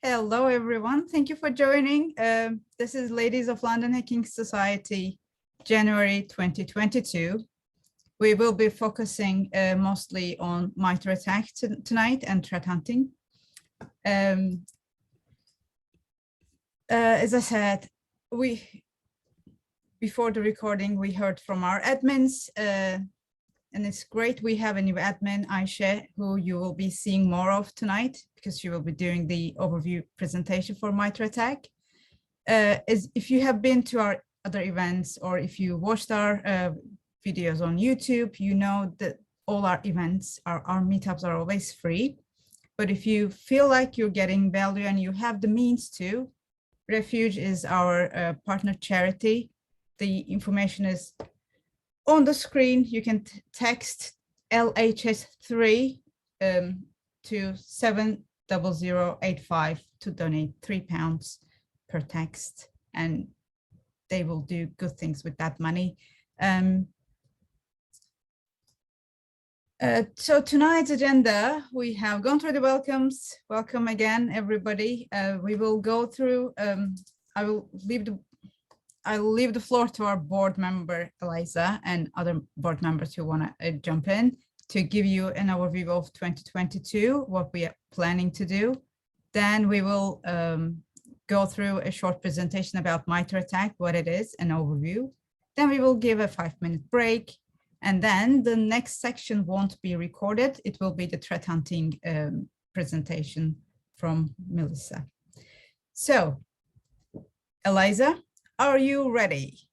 Hello, everyone. Thank you for joining. This is Ladies of London Hacking Society, January 2022. We will be focusing mostly on MITRE ATT&CK tonight and threat hunting. As I said, before the recording, we heard from our admins, and it's great. We have a new admin, Aisha, who you will be seeing more of tonight because she will be doing the overview presentation for MITRE ATT&CK. If you have been to our other events or if you watched our videos on YouTube, you know that all our events, our meetups are always free. But if you feel like you're getting value and you have the means to, Refuge is our partner charity. The information is on the screen. You can text LHS 3 to 70085 to donate £3 per text, and they will do good things with that money. So tonight's agenda, we have gone through the welcomes. Welcome again, everybody. We will go through, I'll leave the floor to our board member, Eliza, and other board members who want to jump in to give you an overview of 2022, what we are planning to do. Then we will go through a short presentation about MITRE ATT&CK, what it is, an overview. Then we will give a 5-minute break. And then the next section won't be recorded. It will be the threat hunting presentation from Melissa. So, Eliza, are you ready?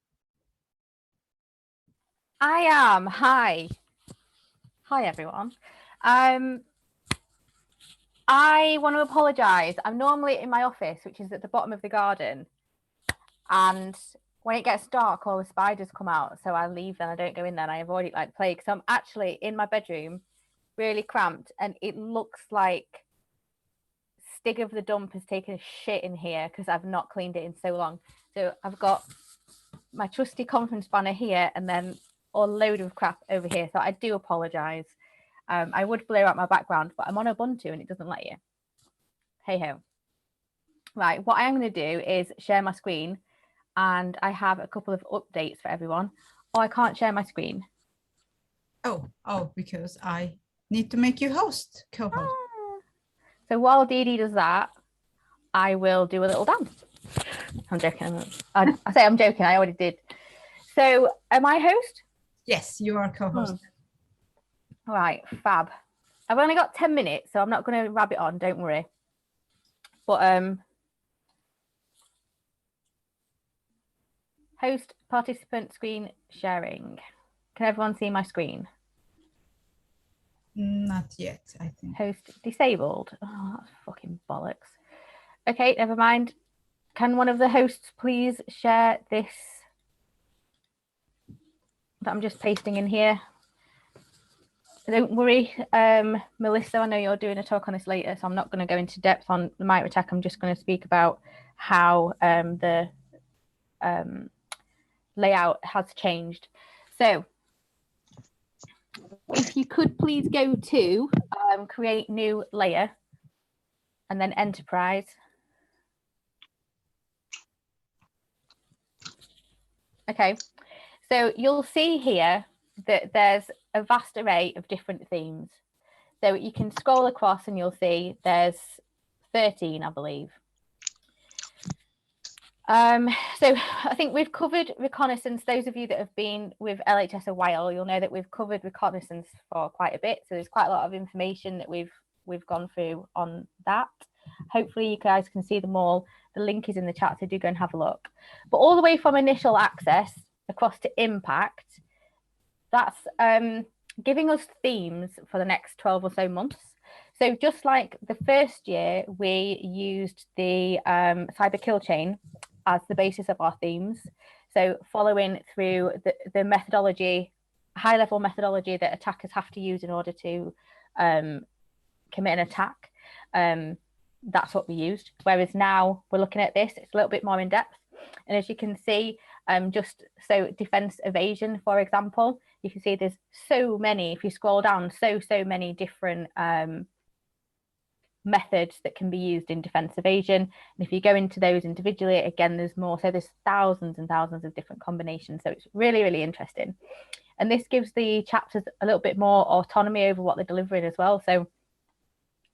I am. Hi. Hi, everyone. I want to apologise. I'm normally in my office, which is at the bottom of the garden. And when it gets dark, all the spiders come out. So I leave them. I don't go in there. And I avoid it like plague. So I'm actually in my bedroom, really cramped. And it looks like Stig of the Dump has taken a shit in here because I've not cleaned it in so long. So I've got my trusty conference banner here and then a load of crap over here. So I do apologise. I would blur out my background, but I'm on Ubuntu and it doesn't let you. Hey ho. Right, what I am going to do is share my screen, and I have a couple of updates for everyone. Oh, I can't share my screen. Oh, because I need to make you host, co-host. So while Dee Dee does that, I will do a little dance. I'm joking. I say I'm joking. I already did. So am I host? Yes, you are co-host. All right, fab. I've only got 10 minutes, so I'm not going to rabbit on. Don't worry. But host participant screen sharing. Can everyone see my screen? Not yet, I think. Host disabled. Oh, that's fucking bollocks. Okay, never mind. Can one of the hosts please share this that I'm just pasting in here? Don't worry, Melissa, I know you're doing a talk on this later, so I'm not going to go into depth on the MITRE ATT&CK. I'm just going to speak about how the layout has changed. So if you could please go to create new layer and then enterprise. Okay, so you'll see here that there's a vast array of different themes. So you can scroll across and you'll see there's 13, I believe. So I think we've covered reconnaissance. Those of you that have been with LHS a while, you'll know that we've covered reconnaissance for quite a bit. So there's quite a lot of information that we've gone through on that. Hopefully you guys can see them all. The link is in the chat, so do go and have a look. But all the way from initial access across to impact, that's giving us themes for the next 12 or so months. So just like the first year, we used the cyber kill chain as the basis of our themes. So following through the methodology, high-level methodology that attackers have to use in order to commit an attack, that's what we used. Whereas now we're looking at this, it's a little bit more in depth. And as you can see, just so defense evasion, for example, you can see there's so many, if you scroll down, so many different methods that can be used in defence evasion. And if you go into those individually, again, there's more. So there's thousands and thousands of different combinations. So it's really, really interesting. And this gives the chapters a little bit more autonomy over what they're delivering as well. So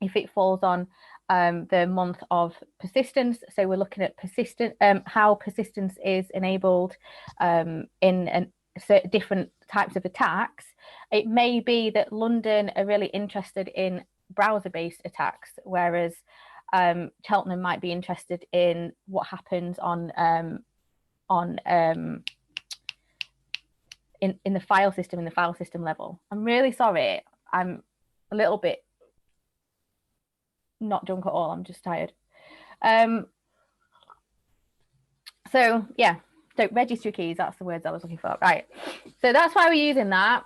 if it falls on the month of persistence, so we're looking at how persistence is enabled in different types of attacks. It may be that London are really interested in browser-based attacks, whereas Cheltenham might be interested in what happens in the file system level. I'm really sorry. I'm a little bit not drunk at all. I'm just tired. So yeah, so registry keys, that's the words I was looking for. Right. So that's why we're using that.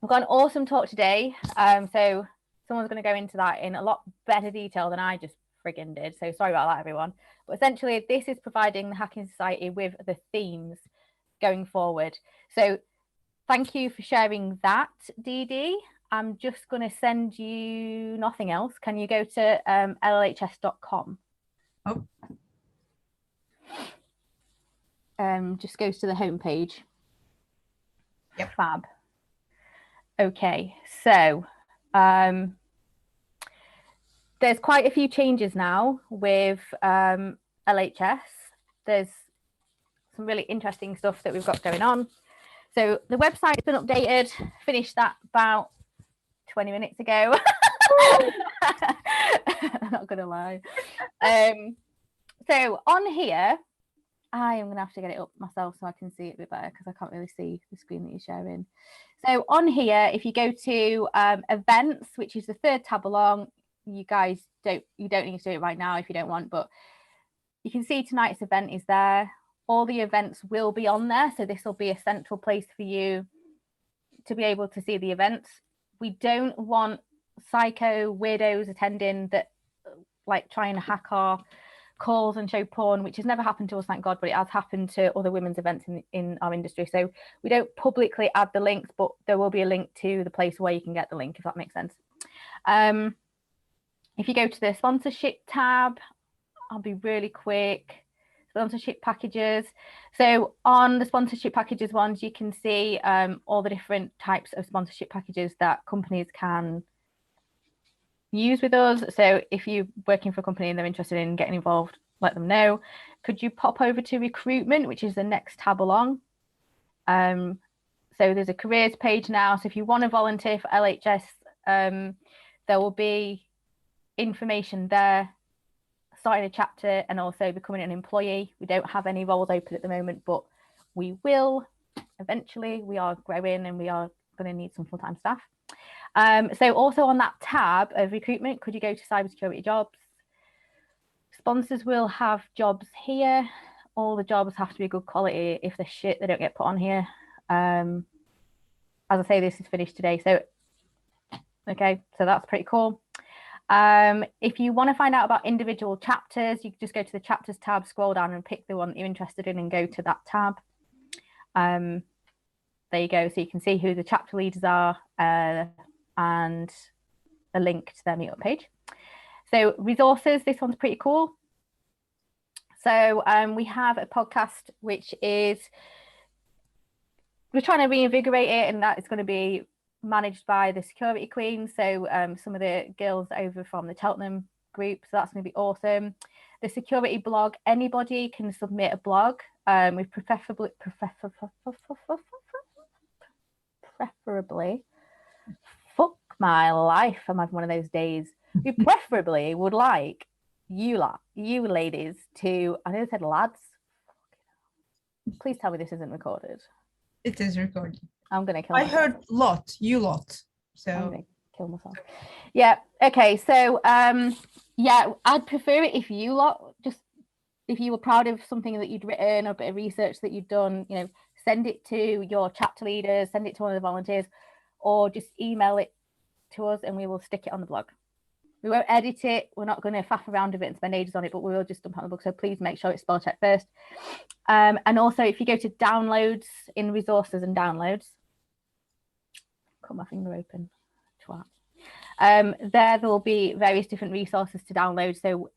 We've got an awesome talk today. So someone's going to go into that in a lot better detail than I just friggin' did. So sorry about that, everyone. But essentially, this is providing the Hacking Society with the themes going forward. So thank you for sharing that, Dee Dee. I'm just going to send you nothing else. Can you go to LHS.com? Oh. Just goes to the homepage. Yep. Fab. Okay, so there's quite a few changes now with LHS. There's some really interesting stuff that we've got going on. So the website's been updated, finished that about 20 minutes ago. I'm not gonna lie. So on here, I am gonna have to get it up myself so I can see it a bit better, because I can't really see the screen that you're sharing. So on here, if you go to events, which is the third tab along, you guys don't need to do it right now if you don't want, but you can see tonight's event is there. All the events will be on there, so this will be a central place for you to be able to see the events. We don't want psycho weirdos attending that like trying to hack our calls and show porn, which has never happened to us, thank God, but it has happened to other women's events in our industry. So we don't publicly add the links, but there will be a link to the place where you can get the link, if that makes sense. If you go to the sponsorship tab, I'll be really quick. Sponsorship packages. So on the sponsorship packages ones, you can see all the different types of sponsorship packages that companies can use with us. So if you're working for a company and they're interested in getting involved, let them know. Could you pop over to recruitment, which is the next tab along? So there's a careers page now. So if you want to volunteer for LHS, there will be information there, starting a chapter and also becoming an employee. We don't have any roles open at the moment, but we will eventually. We are growing and we are going to need some full-time staff. So also on that tab of recruitment, could you go to cybersecurity jobs? Sponsors will have jobs here. All the jobs have to be good quality. If they're shit, they don't get put on here. As I say, this is finished today. So, okay, so that's pretty cool. If you want to find out about individual chapters, you can just go to the chapters tab, scroll down and pick the one that you're interested in and go to that tab. There you go. So you can see who the chapter leaders are and a link to their meetup page. So resources, this one's pretty cool. So we have a podcast, which is, we're trying to reinvigorate it, and that is going to be managed by the security queen. So some of the girls over from the Cheltenham group. So that's going to be awesome. The security blog, anybody can submit a blog. We preferably, fuck my life, I'm having one of those days. We preferably would like you ladies to, I nearly said lads. Please tell me this isn't recorded. It is recorded. I'm gonna kill myself. I heard lot, you lot. So I'm gonna kill myself. Yeah. Okay. So yeah, I'd prefer it if you lot, just if you were proud of something that you'd written or a bit of research that you'd done, you know, send it to your chapter leaders, send it to one of the volunteers, or just email it to us and we will stick it on the blog. We won't edit it. We're not going to faff around with it and spend ages on it, but we will just dump it on the blog. So please make sure it's spell checked first. And also, if you go to downloads in resources and downloads, cut my finger open, twat. There will be various different resources to download. So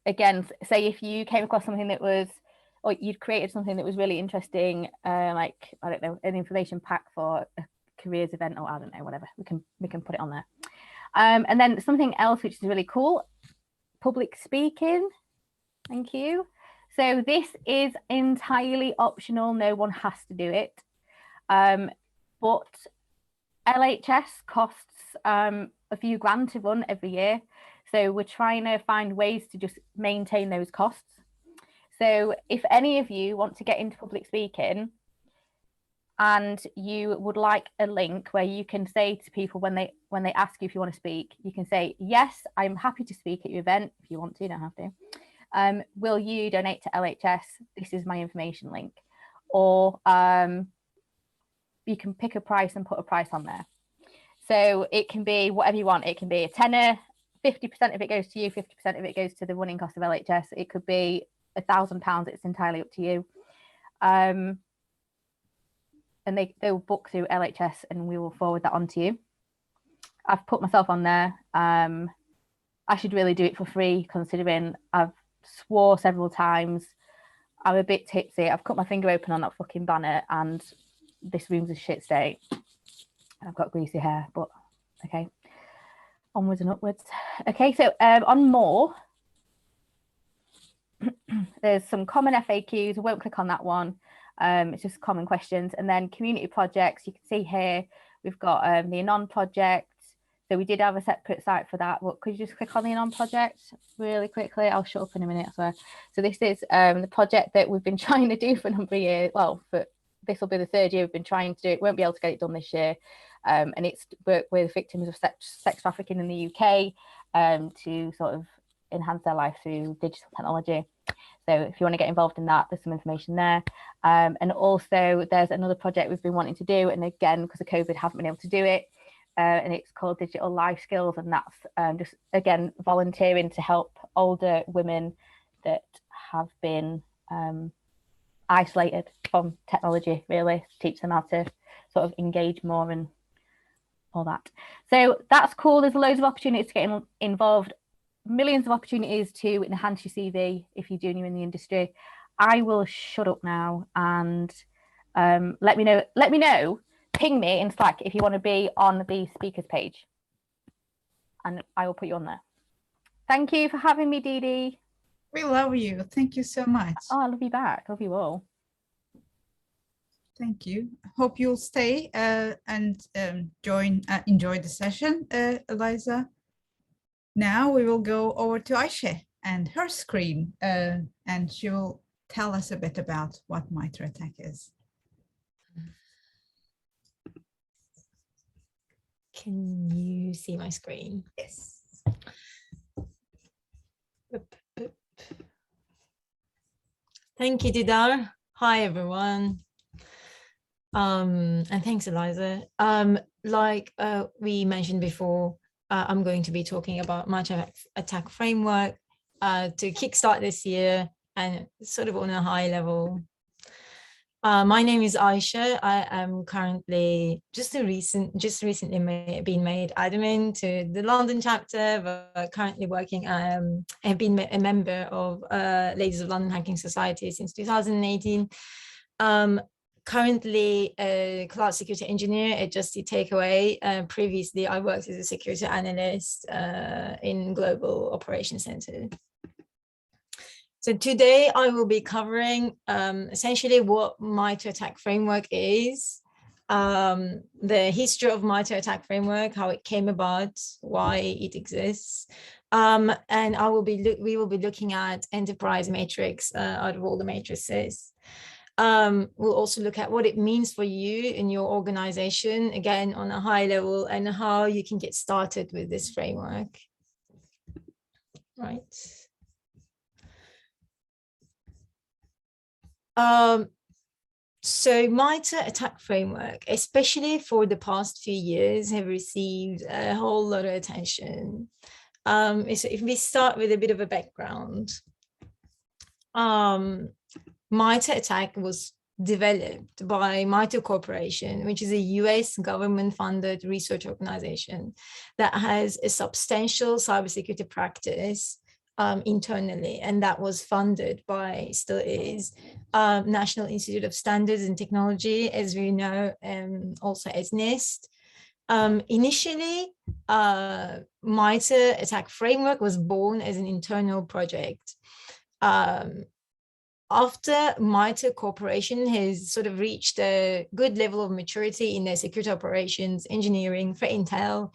again, say if you came across something that was, or you'd created something that was really interesting, like, I don't know, an information pack for a careers event, or I don't know, whatever, we can put it on there. And then something else which is really cool, public speaking. Thank you. So this is entirely optional. No one has to do it. But LHS costs a few grand to run every year. So we're trying to find ways to just maintain those costs. So if any of you want to get into public speaking and you would like a link where you can say to people when they ask you if you want to speak, you can say, yes, I'm happy to speak at your event. If you want to, you don't have to. Will you donate to LHS? This is my information link. Or you can pick a price and put a price on there. So it can be whatever you want. It can be a tenner, 50% of it goes to you, 50% of it goes to the running cost of LHS. It could be £1,000. It's entirely up to you. And they'll book through LHS and we will forward that on to you. I've put myself on there. I should really do it for free, considering I've swore several times. I'm a bit tipsy. I've cut my finger open on that fucking banner and this room's a shit state. I've got greasy hair, but okay. Onwards and upwards. Okay, so on more, there's some common FAQs. I won't click on that one. It's just common questions. And then community projects. You can see here, we've got the Anon project. So we did have a separate site for that. But could you just click on the Anon project really quickly? I'll shut up in a minute, I swear. So this is the project that we've been trying to do for a number of years. Well, this will be the third year we've been trying to do it. Won't be able to get it done this year. And it's work with victims of sex trafficking in the UK to sort of enhance their life through digital technology. So if you want to get involved in that, there's some information there. And also there's another project we've been wanting to do. And again, because of COVID, haven't been able to do it. And it's called Digital Life Skills. And that's just, again, volunteering to help older women that have been isolated from technology, really, teach them how to sort of engage more and all that. So that's cool. There's loads of opportunities to get involved, millions of opportunities to enhance your CV if you're junior in the industry. I will shut up now and let me know, ping me in Slack if you want to be on the speakers page and I will put you on there. Thank you for having me, Dee Dee. We love you. Thank you so much. Oh, I love you back. Love you all. Thank you. Hope you'll stay and enjoy the session, Eliza. Now we will go over to Ayşe and her screen, and she will tell us a bit about what MITRE ATT&CK is. Can you see my screen? Yes. Thank you, Didar. Hi, everyone. And thanks, Eliza. Like we mentioned before, I'm going to be talking about MITRE ATT&CK framework to kickstart this year and sort of on a high level. My name is Ayşe. I am currently just recently been made admin to the London chapter, but currently working. I have been a member of Ladies of London Hacking Society since 2018. Currently a cloud security engineer at Just Eat Takeaway. Previously, I worked as a security analyst in Global Operations Center. So today I will be covering essentially what MITRE ATT&CK framework is, the history of MITRE ATT&CK framework, how it came about, why it exists, and we will be looking at enterprise matrix out of all the matrices. We'll also look at what it means for you in your organization, again on a high level, and how you can get started with this framework. Right. So MITRE ATT&CK framework, especially for the past few years, have received a whole lot of attention. So if we start with a bit of a background, MITRE ATT&CK was developed by MITRE Corporation, which is a US government-funded research organization that has a substantial cybersecurity practice internally, and that was funded by, still is, National Institute of Standards and Technology, as we know, also as NIST. Initially, MITRE ATT&CK framework was born as an internal project. After MITRE Corporation has sort of reached a good level of maturity in their security operations, engineering, threat intel,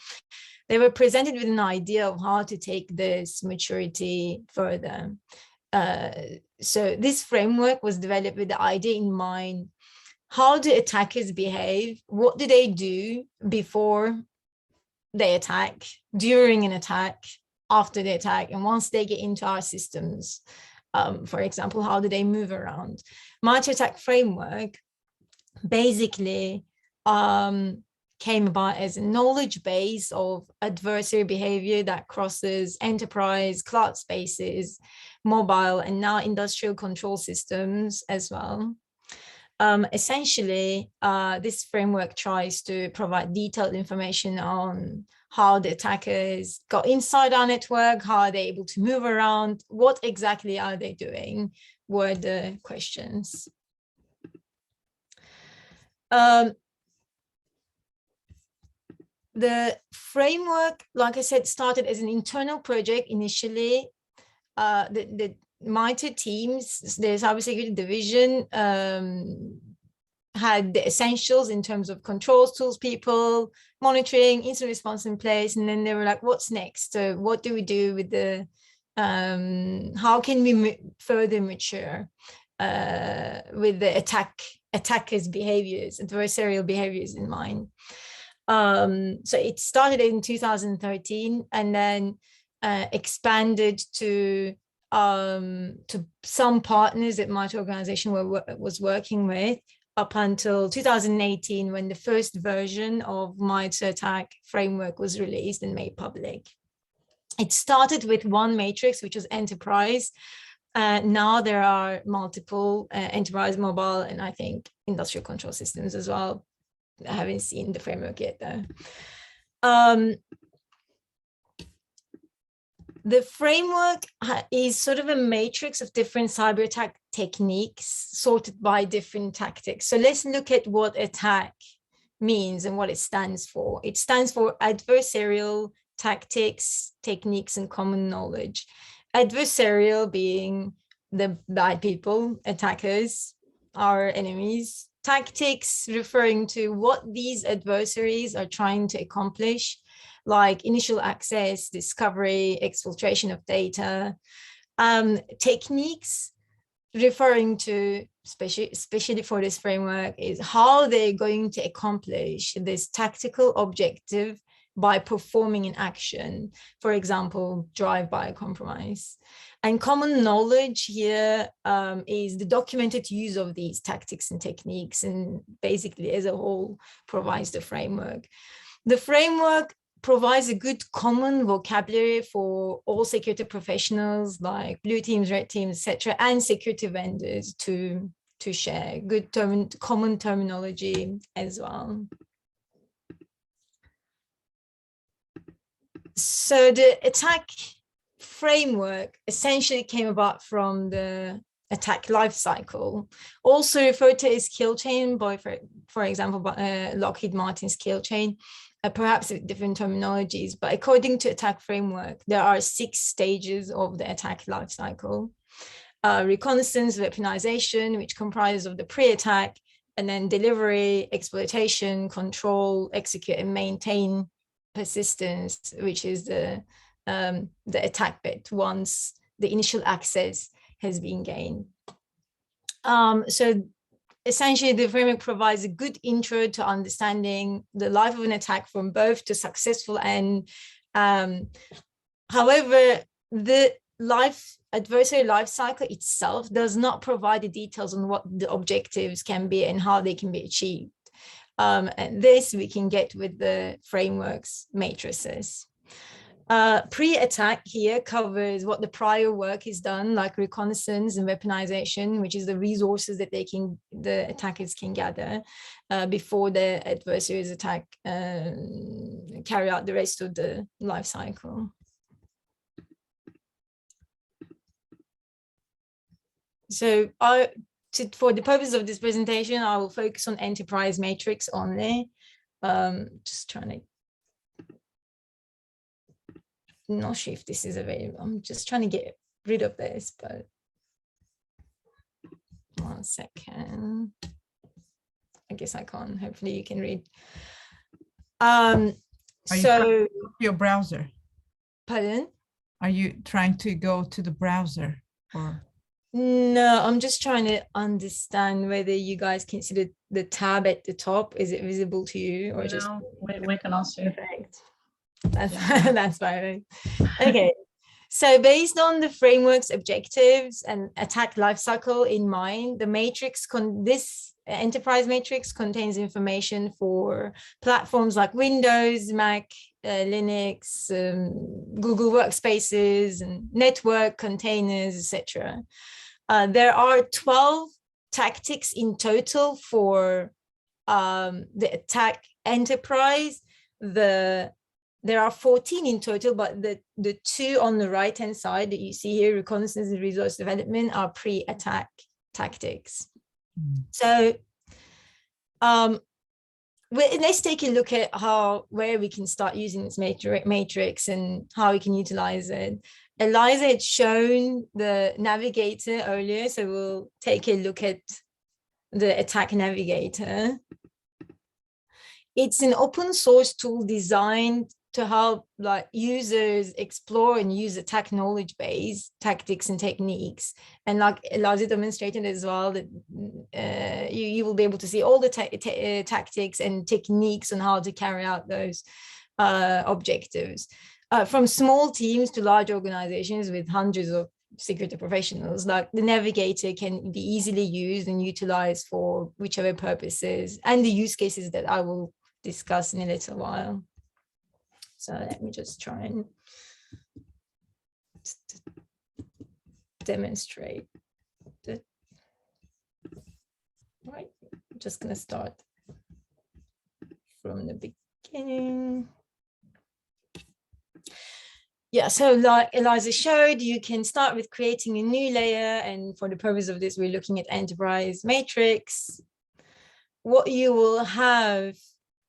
they were presented with an idea of how to take this maturity further. So this framework was developed with the idea in mind: how do attackers behave? What do they do before they attack, during an attack, after the attack, and once they get into our systems? For example, how do they move around? MITRE ATT&CK framework basically came about as a knowledge base of adversary behavior that crosses enterprise, cloud spaces, mobile, and now industrial control systems as well. Essentially, this framework tries to provide detailed information on how the attackers got inside our network, how are they able to move around, what exactly are they doing, were the questions. The framework, like I said, started as an internal project initially. The MITRE teams, the cybersecurity division, had the essentials in terms of controls, tools, people, monitoring, incident response in place. And then they were like, what's next? So what do we do with the, how can we further mature with the attackers' behaviors, adversarial behaviors in mind? So it started in 2013 and then expanded to some partners that MITRE organization was working with up until 2018, when the first version of MITRE ATT&CK framework was released and made public. It started with one matrix, which was enterprise. Now there are multiple enterprise, mobile, and I think industrial control systems as well. I haven't seen the framework yet though. The framework is sort of a matrix of different cyber attack techniques sorted by different tactics. So let's look at what attack means and what it stands for. It stands for adversarial tactics, techniques, and common knowledge. Adversarial being the bad people, attackers, our enemies. Tactics referring to what these adversaries are trying to accomplish, like initial access, discovery, exfiltration of data. Techniques referring to, especially for this framework, is how they're going to accomplish this tactical objective by performing an action, for example, drive-by compromise. And common knowledge here is the documented use of these tactics and techniques, and basically as a whole provides the framework. The framework provides a good common vocabulary for all security professionals like blue teams, red teams, etc., and security vendors to share good common terminology as well. So the attack framework essentially came about from the attack lifecycle, also referred to as kill chain by, for example, Lockheed Martin's kill chain, perhaps with different terminologies, but according to attack framework, there are 6 stages of the attack lifecycle. Reconnaissance, weaponization, which comprises of the pre-attack, and then delivery, exploitation, control, execute, and maintain persistence, which is the attack bit once the initial access has been gained. So essentially, the framework provides a good intro to understanding the life of an attack from birth to successful end. However, the adversary life cycle itself does not provide the details on what the objectives can be and how they can be achieved. And this we can get with the framework's matrices. Pre-attack here covers what the prior work is done, like reconnaissance and weaponization, which is the resources that the attackers can gather before the adversary's attack carry out the rest of the life cycle. So for the purpose of this presentation, I will focus on enterprise matrix only. Just trying to not sure if this is available. I'm just trying to get rid of this, but 1 second. I guess I can't. Hopefully you can read. So your browser. Pardon? Are you trying to go to the browser or? No, I'm just trying to understand whether you guys can see the tab at the top. Is it visible to you or just? We can also. Perfect. That's fine. Okay. So based on the framework's objectives and attack lifecycle in mind, the matrix this enterprise matrix contains information for platforms like Windows, Mac, Linux, Google Workspaces, and network containers, etc. There are 12 tactics in total for the attack enterprise. There are 14 in total, but the two on the right-hand side that you see here, reconnaissance and resource development, are pre-attack tactics. So let's take a look at where we can start using this matrix and how we can utilize it. Eliza had shown the navigator earlier, so we'll take a look at the attack navigator. It's an open source tool designed to help users explore and use attack knowledge base, tactics and techniques. And like Eliza demonstrated as well, that you will be able to see all the tactics and techniques on how to carry out those objectives. From small teams to large organizations with hundreds of security professionals, like the navigator can be easily used and utilized for whichever purposes and the use cases that I will discuss in a little while. So let me just try and demonstrate that. Right, I'm just going to start from the beginning. Yeah, so like Eliza showed, you can start with creating a new layer. And for the purpose of this, we're looking at enterprise matrix. What you will have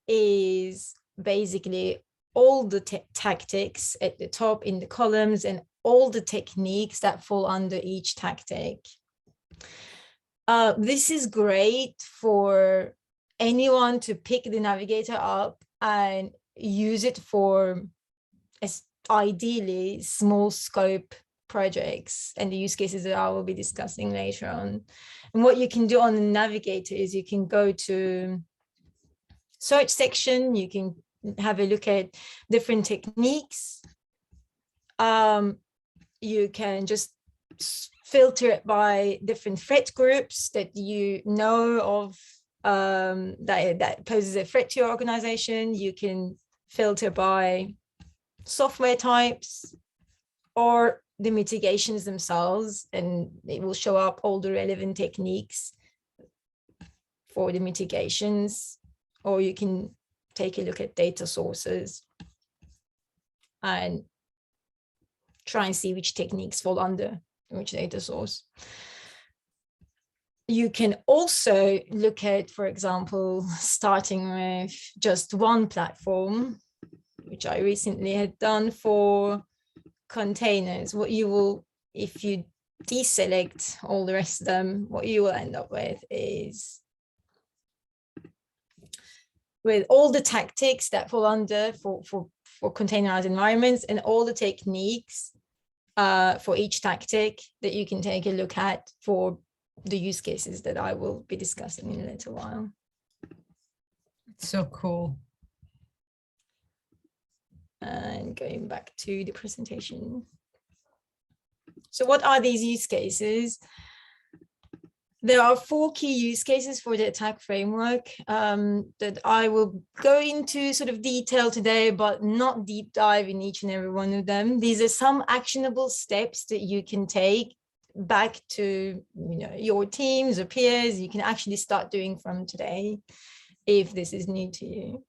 is basically all the tactics at the top in the columns and all the techniques that fall under each tactic. This is great for anyone to pick the navigator up and use it for ideally small scope projects and the use cases that I will be discussing later on. And what you can do on the navigator is you can go to search section, you can have a look at different techniques. You can just filter it by different threat groups that you know of that poses a threat to your organization. You can filter by software types or the mitigations themselves, and it will show up all the relevant techniques for the mitigations. Or you can take a look at data sources and try and see which techniques fall under which data source. You can also look at, for example, starting with just one platform, which I recently had done for containers. What you will, if you deselect all the rest of them, what you will end up with is with all the tactics that fall under for containerized environments and all the techniques for each tactic that you can take a look at for the use cases that I will be discussing in a little while. It's so cool. And going back to the presentation. So what are these use cases? There are 4 key use cases for the attack framework that I will go into sort of detail today, but not deep dive in each and every one of them. These are some actionable steps that you can take back to your teams or peers. You can actually start doing from today if this is new to you.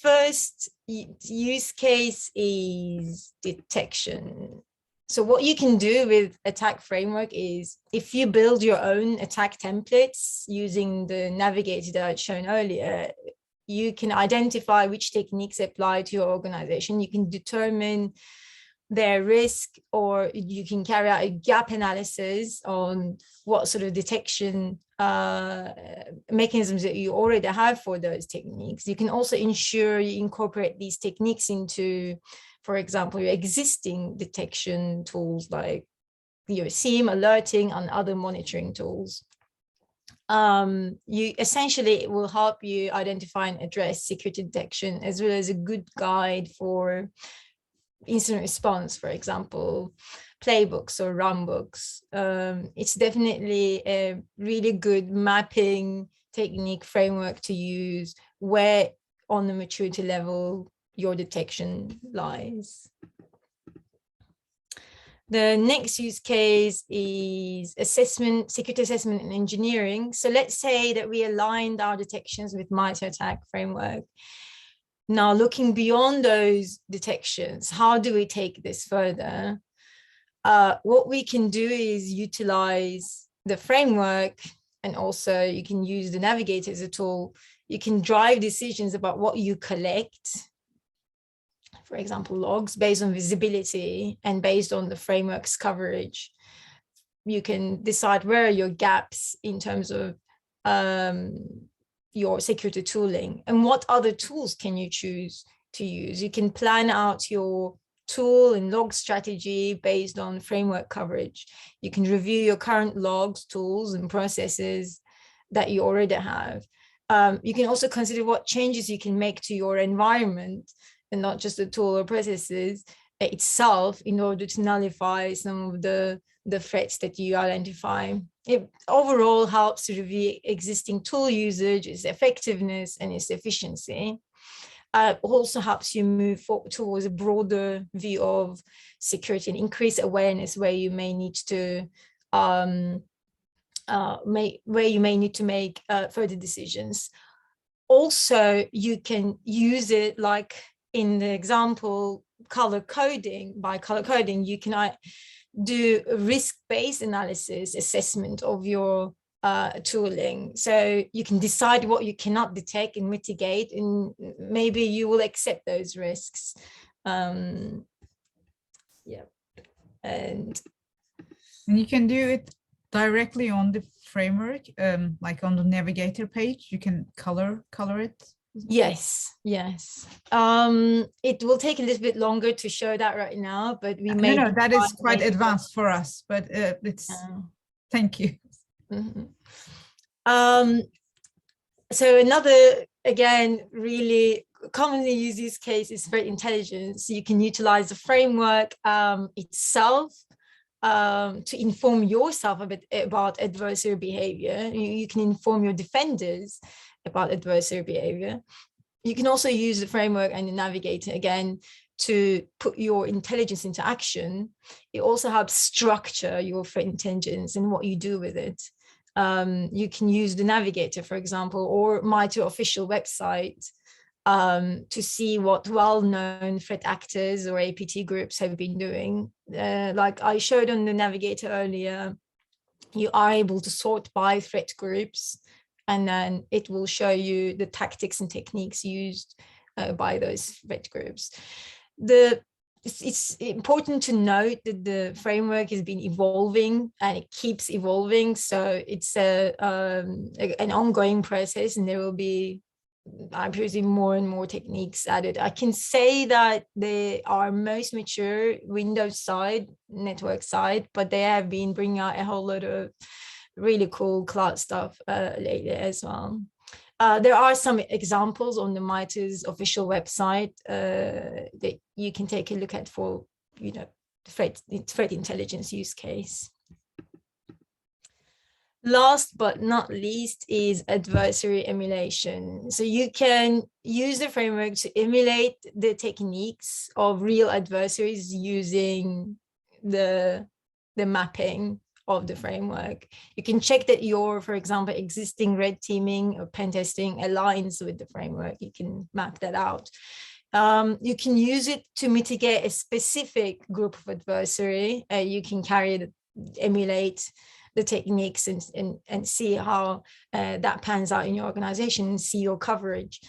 First use case is detection. So what you can do with attack framework is, if you build your own attack templates using the navigator that I'd shown earlier, you can identify which techniques apply to your organization. You can determine their risk, or you can carry out a gap analysis on what sort of detection mechanisms that you already have for those techniques. You can also ensure you incorporate these techniques into, for example, your existing detection tools like your SIEM, alerting, and other monitoring tools. You essentially, it will help you identify and address security detection, as well as a good guide for incident response, for example, playbooks or runbooks. It's definitely a really good mapping technique framework to use where on the maturity level your detection lies. The next use case is assessment, security assessment and engineering. So let's say that we aligned our detections with MITRE ATT&CK framework. Now, looking beyond those detections, how do we take this further? What we can do is utilize the framework, and also you can use the navigator as a tool. You can drive decisions about what you collect, for example, logs, based on visibility and based on the framework's coverage. You can decide where are your gaps in terms of your security tooling, and what other tools can you choose to use. You can plan out your tool and log strategy based on framework coverage. You can review your current logs, tools, and processes that you already have. You can also consider what changes you can make to your environment, and not just the tool or processes itself, in order to nullify some of the threats that you identify. It overall helps to review existing tool usage, its effectiveness, and its efficiency. Also helps you move forward towards a broader view of security and increase awareness where you may need to make further decisions. Also, you can use it, like in the example, color coding. By color coding, you can do a risk-based analysis assessment of your tooling. So you can decide what you cannot detect and mitigate, and maybe you will accept those risks. And you can do it directly on the framework, like on the navigator page. You can color it. Yes. It will take a little bit longer to show that right now, but we may. No, that is quite advanced for us, but it's. Thank you. Mm-hmm. So another, again, really commonly used use case is threat intelligence. You can utilize the framework itself to inform yourself a bit about adversary behavior. You can inform your defenders about adversary behavior. You can also use the framework and the navigator, again, to put your intelligence into action. It also helps structure your threat intelligence and what you do with it. You can use the navigator, for example, or MITRE official website to see what well-known threat actors or APT groups have been doing. Like I showed on the navigator earlier, you are able to sort by threat groups, and then it will show you the tactics and techniques used by those threat groups. It's important to note that the framework has been evolving and it keeps evolving. So it's an ongoing process, and there will be, I presume, more and more techniques added. I can say that they are most mature Windows side, network side, but they have been bringing out a whole lot of really cool cloud stuff lately as well. There are some examples on the MITRE's official website that you can take a look at for, threat intelligence use case. Last but not least is adversary emulation. So you can use the framework to emulate the techniques of real adversaries using the mapping of the framework. You can check that your, for example, existing red teaming or pen testing aligns with the framework. You can map that out. You can use it to mitigate a specific group of adversary. You can emulate the techniques and see how that pans out in your organization and see your coverage.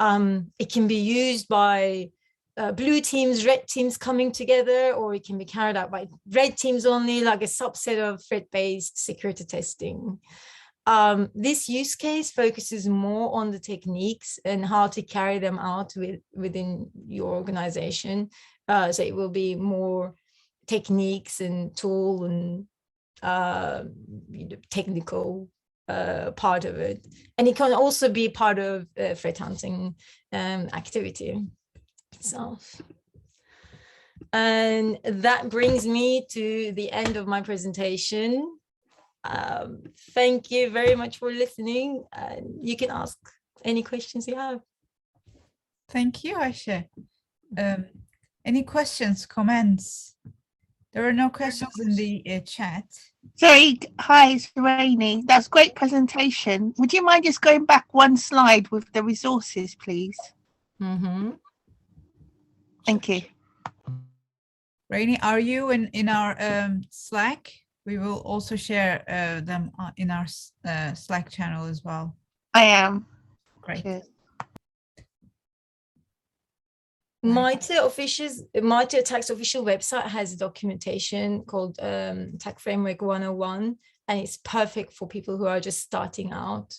It can be used by blue teams, red teams coming together, or it can be carried out by red teams only, like a subset of threat-based security testing. This use case focuses more on the techniques and how to carry them out within your organization. So it will be more techniques and tool and technical part of it. And it can also be part of threat hunting activity itself. And that brings me to the end of my presentation. Thank you very much for listening. You can ask any questions you have. Thank you, Aisha. Any questions, comments? There are no questions in the chat. Sorry, hi, it's Rainey. That's a great presentation. Would you mind just going back one slide with the resources, please? Mm-hmm. Thank you. Rainey, are you in our Slack? We will also share them in our Slack channel as well. I am. Great. Cheers. MITRE ATT&CK's official website has a documentation called Attack Framework 101, and it's perfect for people who are just starting out.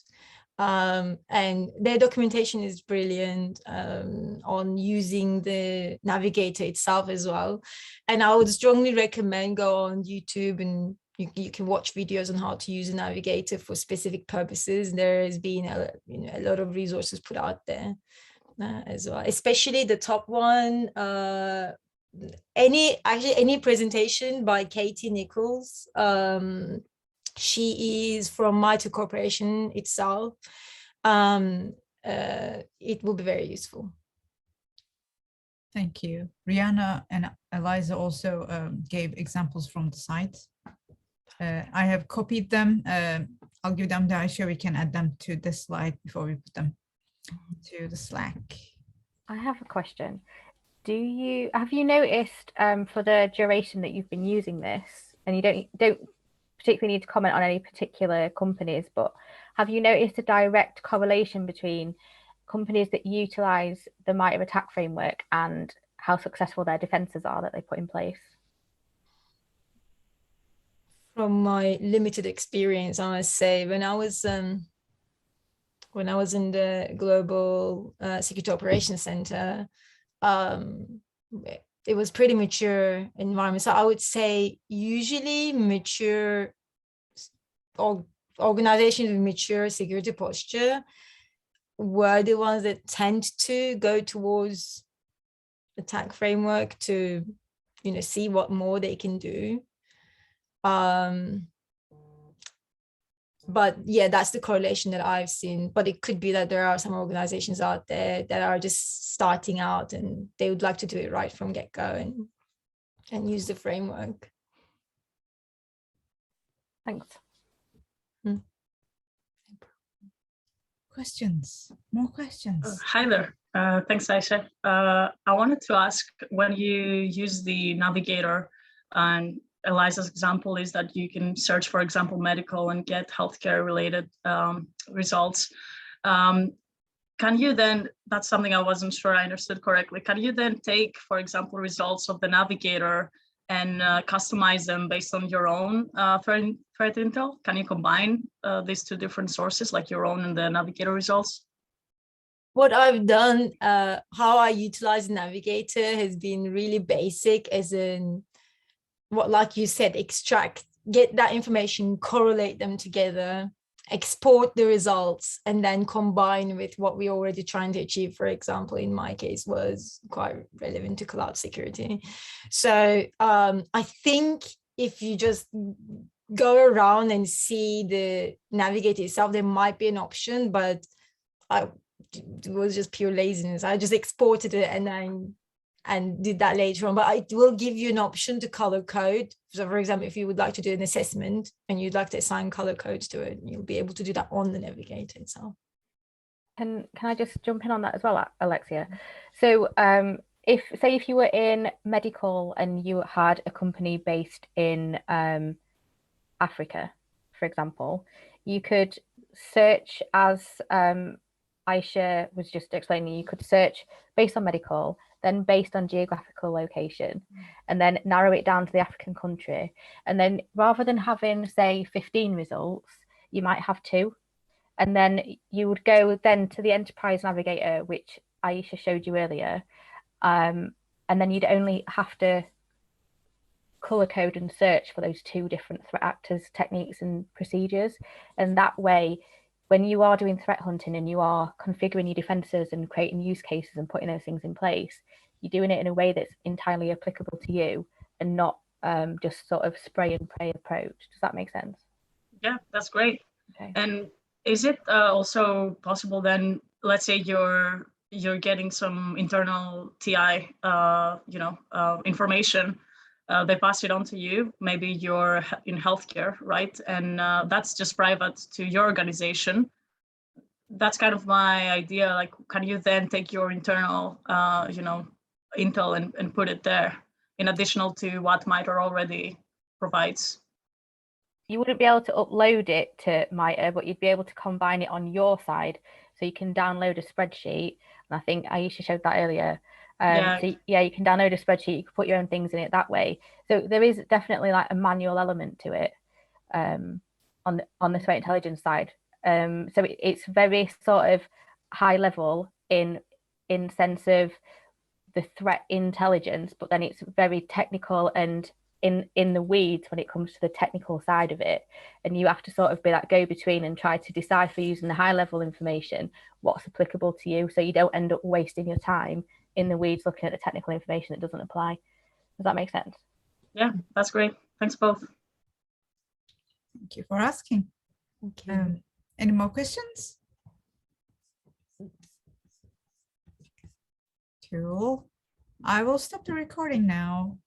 And their documentation is brilliant on using the navigator itself as well. And I would strongly recommend go on YouTube and you can watch videos on how to use a navigator for specific purposes. There has been a lot of resources put out there. As well, especially the top one, any presentation by Katie Nichols. She is from MITRE Corporation itself. It will be very useful. Thank you. Rihanna and Eliza also gave examples from the site. I have copied them. I'll give them to Aisha. We can add them to this slide before we put them to the Slack. I have a question. Have you noticed for the duration that you've been using this, and you don't particularly need to comment on any particular companies, but have you noticed a direct correlation between companies that utilize the MITRE ATT&CK framework and how successful their defenses are that they put in place? From my limited experience, I must say, when I was in the Global Security Operations Center, it was pretty mature environment. So I would say usually mature organizations with mature security posture were the ones that tend to go towards attack framework to, see what more they can do. But yeah, that's the correlation that I've seen. But it could be that there are some organizations out there that are just starting out and they would like to do it right from get-go and use the framework. Thanks. Questions? More questions? Hi there. Thanks, Aisha. I wanted to ask, when you use the navigator, and Eliza's example is that you can search, for example, medical and get healthcare related results. Can you then, that's something I wasn't sure I understood correctly. Can you then take, for example, results of the navigator and customize them based on your own threat intel? Can you combine these two different sources, like your own and the navigator results? What I've done, how I utilize Navigator has been really basic, as in what, like you said, get that information, correlate them together, export the results, and then combine with what we're already trying to achieve. For example, in my case, was quite relevant to cloud security. So I think if you just go around and see the navigator itself, there might be an option, but it was just pure laziness. I just exported it and did that later on, but it will give you an option to color code. So for example, if you would like to do an assessment and you'd like to assign color codes to it, you'll be able to do that on the navigator itself. Can I just jump in on that as well, Alexia? So if you were in medical and you had a company based in Africa, for example, you could search, as Aisha was just explaining, you could search based on medical, then based on geographical location, and then narrow it down to the African country. And then rather than having, say, 15 results, you might have 2. And then you would go then to the Enterprise Navigator, which Aisha showed you earlier. And then you'd only have to color code and search for those 2 different threat actors, techniques and procedures. And that way, when you are doing threat hunting and you are configuring your defenses and creating use cases and putting those things in place, you're doing it in a way that's entirely applicable to you and not just sort of spray and pray approach. Does that make sense? Yeah, that's great. Okay. And is it also possible then, let's say you're getting some internal TI, information, they pass it on to you, maybe you're in healthcare, right? And that's just private to your organization. That's kind of my idea. Like, can you then take your internal, intel and put it there in addition to what MITRE already provides? You wouldn't be able to upload it to MITRE, but you'd be able to combine it on your side. So you can download a spreadsheet. And I think Aisha showed that earlier. So yeah, you can download a spreadsheet, you can put your own things in it that way. So there is definitely like a manual element to it on the threat intelligence side. So it's very sort of high level in sense of the threat intelligence, but then it's very technical and in the weeds when it comes to the technical side of it. And you have to sort of be that go-between and try to decipher using the high level information what's applicable to you, so you don't end up wasting your time in the weeds looking at the technical information that doesn't apply. Does that make sense? Yeah, that's great. Thanks both. Thank you for asking. Okay. Any more questions? Cool. I will stop the recording now.